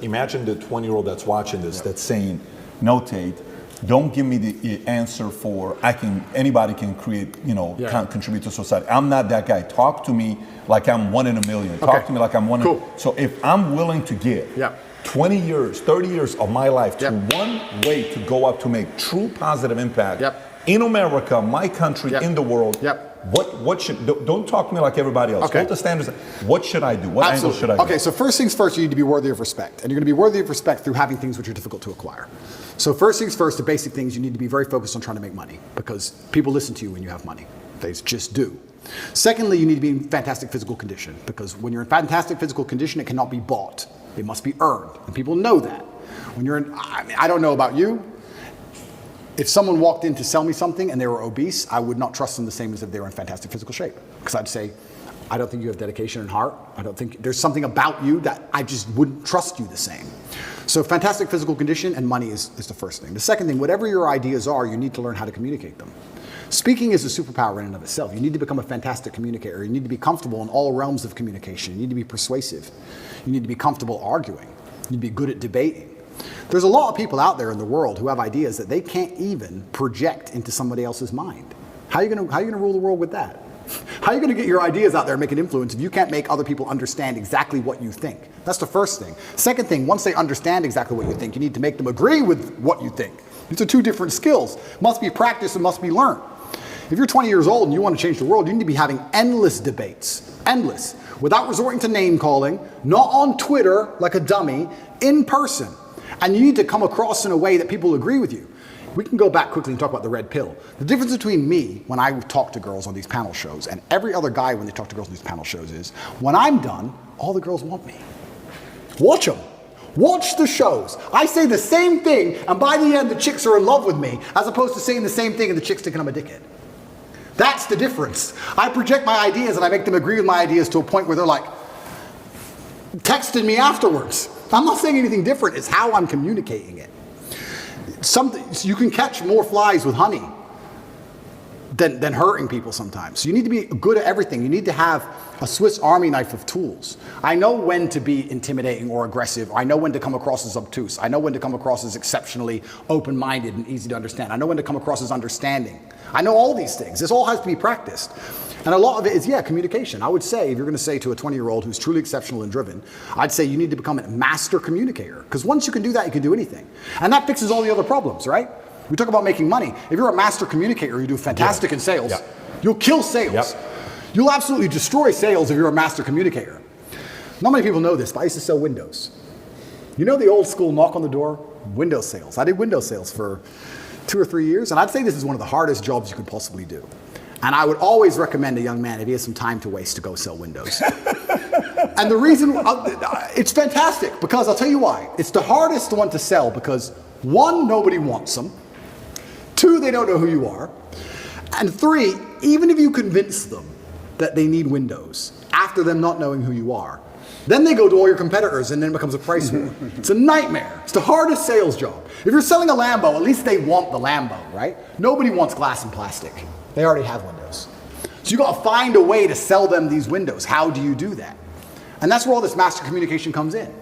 Imagine the 20-year-old that's watching this that's saying, no, Tate, don't give me the answer for anybody can create, can contribute to society. I'm not that guy. Talk to me like I'm one in a million. Talk to me like I'm one in. So if I'm willing to give 20 years, 30 years of my life to one way to go up to make true positive impact in America, my country, in the world, what should, don't talk to me like everybody else. Hold the standards. What should I do? What angle should I do? Okay, so first things first, you need to be worthy of respect. And you're going to be worthy of respect through having things which are difficult to acquire. So first things first, the basic things, you need to be very focused on trying to make money because people listen to you when you have money. They just do. Secondly, you need to be in fantastic physical condition because when you're in fantastic physical condition, it cannot be bought. It must be earned. And people know that. When you're in, I don't know about you, if someone walked in to sell me something and they were obese, I would not trust them the same as if they were in fantastic physical shape. Because I'd say, I don't think you have dedication and heart. I don't think there's something about you that I just wouldn't trust you the same. So fantastic physical condition and money is the first thing. The second thing, whatever your ideas are, you need to learn how to communicate them. Speaking is a superpower in and of itself. You need to become a fantastic communicator. You need to be comfortable in all realms of communication. You need to be persuasive. You need to be comfortable arguing. You need to be good at debating. There's a lot of people out there in the world who have ideas that they can't even project into somebody else's mind. How are you going to rule the world with that? How are you going to get your ideas out there and make an influence if you can't make other people understand exactly what you think? That's the first thing. Second thing, once they understand exactly what you think, you need to make them agree with what you think. These are two different skills. Must be practiced and must be learned. If you're 20 years old and you want to change the world, you need to be having endless debates. Endless. Without resorting to name calling, not on Twitter like a dummy, in person. And you need to come across in a way that people agree with you. We can go back quickly and talk about the red pill. The difference between me when I talk to girls on these panel shows and every other guy when they talk to girls on these panel shows is, when I'm done, all the girls want me. Watch them. Watch the shows. I say the same thing, and by the end, the chicks are in love with me, as opposed to saying the same thing and the chicks thinking I'm a dickhead. That's the difference. I project my ideas and I make them agree with my ideas to a point where they're like, texting me afterwards. I'm not saying anything different, it's how I'm communicating it. You can catch more flies with honey than hurting people sometimes. So you need to be good at everything. You need to have a Swiss Army knife of tools. I know when to be intimidating or aggressive. I know when to come across as obtuse. I know when to come across as exceptionally open-minded and easy to understand. I know when to come across as understanding. I know all these things. This all has to be practiced. And a lot of it is, communication. I would say, if you're going to say to a 20-year-old who's truly exceptional and driven, I'd say you need to become a master communicator. Because once you can do that, you can do anything. And that fixes all the other problems, right? We talk about making money. If you're a master communicator, you do fantastic in sales. You'll kill sales. You'll absolutely destroy sales if you're a master communicator. Not many people know this, but I used to sell windows. You know the old school knock on the door? Window sales. I did window sales for 2 or 3 years, and I'd say this is one of the hardest jobs you could possibly do. And I would always recommend a young man, if he has some time to waste, to go sell windows. And the reason, it's fantastic, because I'll tell you why. It's the hardest one to sell because, 1, nobody wants them. 2, they don't know who you are. And 3, even if you convince them that they need windows, after them not knowing who you are, then they go to all your competitors and then it becomes a price war. It's a nightmare. It's the hardest sales job. If you're selling a Lambo, at least they want the Lambo, right? Nobody wants glass and plastic. They already have windows. So you got to find a way to sell them these windows. How do you do that? And that's where all this master communication comes in.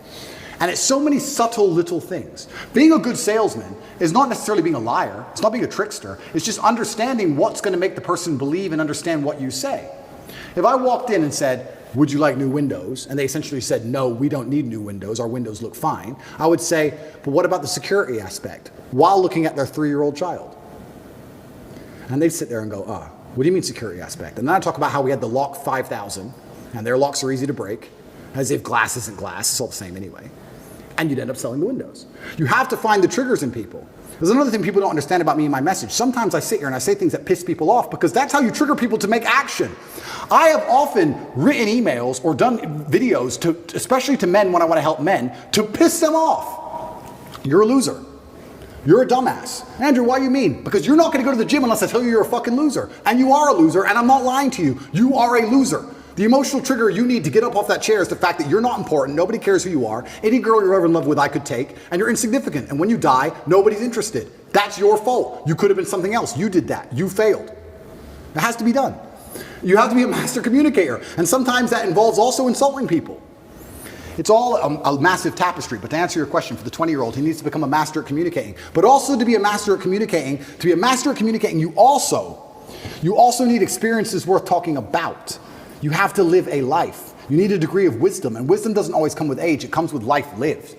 And it's so many subtle little things. Being a good salesman is not necessarily being a liar. It's not being a trickster. It's just understanding what's going to make the person believe and understand what you say. If I walked in and said, would you like new windows? And they essentially said, no, we don't need new windows. Our windows look fine. I would say, but what about the security aspect? While looking at their 3-year-old child. And they'd sit there and go, what do you mean security aspect? And then I talk about how we had the lock 5000, and their locks are easy to break, as if glass isn't glass, it's all the same anyway. And you'd end up selling the windows. You have to find the triggers in people. There's another thing people don't understand about me and my message. Sometimes I sit here and I say things that piss people off because that's how you trigger people to make action. I have often written emails or done videos, especially to men when I want to help men, to piss them off. You're a loser. You're a dumbass. Andrew, why do you mean? Because you're not going to go to the gym unless I tell you you're a fucking loser. And you are a loser, and I'm not lying to you. You are a loser. The emotional trigger you need to get up off that chair is the fact that you're not important, nobody cares who you are, any girl you're ever in love with I could take, and you're insignificant. And when you die, nobody's interested. That's your fault. You could have been something else. You did that. You failed. It has to be done. You have to be a master communicator. And sometimes that involves also insulting people. It's all a massive tapestry. But to answer your question, for the 20-year-old, he needs to become a master at communicating. But also to be a master at communicating, you also need experiences worth talking about. You have to live a life. You need a degree of wisdom. And wisdom doesn't always come with age. It comes with life lived.